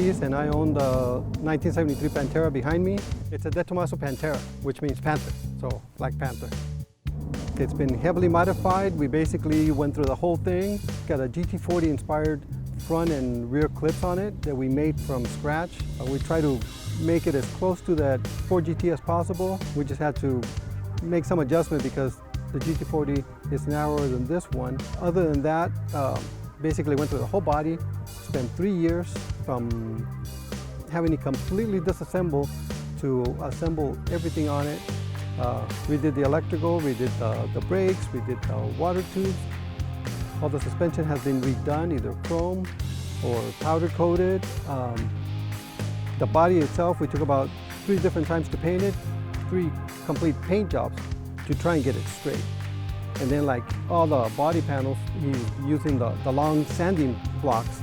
Ortiz, and I own the 1973 Pantera behind me. It's a De Tomaso Pantera, which means Panther, so Black Panther. It's been heavily modified. We basically went through the whole thing. Got a GT40 inspired front and rear clips on it that we made from scratch. We try to make it as close to that Ford GT as possible. We just had to make some adjustment because the GT40 is narrower than this one. Other than that, basically went through the whole body, spent 3 years from having it completely disassembled to assemble everything on it. We did the electrical, we did the brakes, we did the water tubes. All the suspension has been redone, either chrome or powder coated. The body itself, we took about 3 different times to paint it, 3 complete paint jobs to try and get it straight. And then like all the body panels, he's using the long sanding blocks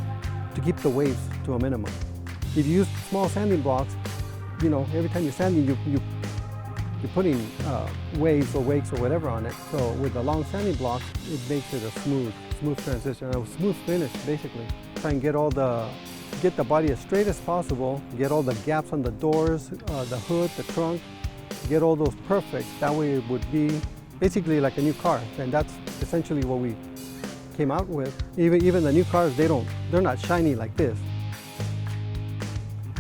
to keep the waves to a minimum. If you use small sanding blocks, you know, every time you're sanding, you're putting waves or wakes or whatever on it. So with the long sanding blocks, it makes it a smooth transition, a smooth finish basically. Try and get the body as straight as possible, get all the gaps on the doors, the hood, the trunk, get all those perfect. That way it would be basically like a new car, and that's essentially what we came out with. Even the new cars, they're not shiny like this.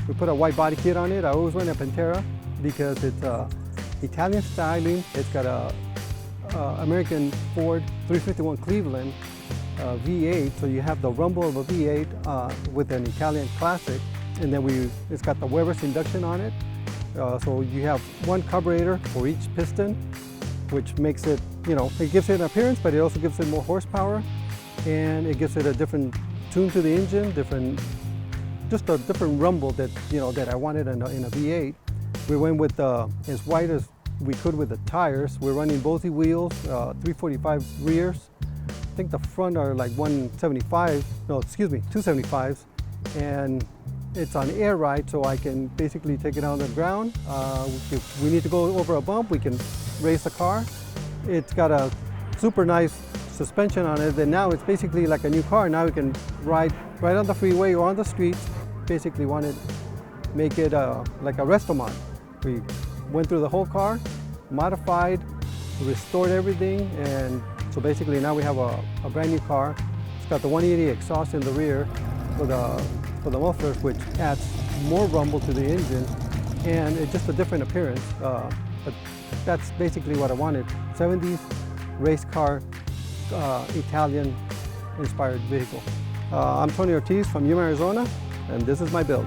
We put a white body kit on it. I always run a Pantera because it's Italian styling. It's got a American Ford 351 Cleveland V8, so you have the rumble of a V8 with an Italian classic, and then it's got the Weber's induction on it. So you have one carburetor for each piston, which makes it, you know, it gives it an appearance, but it also gives it more horsepower, and it gives it a different tune to the engine, just a different rumble that, you know, that I wanted in a V8. We went with as wide as we could with the tires. We're running Bosey wheels, 345 rears. I think the front are like 275s, and it's on air ride, so I can basically take it on the ground. If we need to go over a bump, we can raise the car. It's got a super nice suspension on it, and now it's basically like a new car. Now we can ride right on the freeway or on the streets. Basically make it like a resto mod. We went through the whole car, modified, restored everything, and so basically now we have a brand new car. It's got the 180 exhaust in the rear for the mufflers, which adds more rumble to the engine, and it's just a different appearance. But that's basically what I wanted. 70s race car, Italian inspired vehicle. I'm Tony Ortiz from Yuma, Arizona, and this is my build.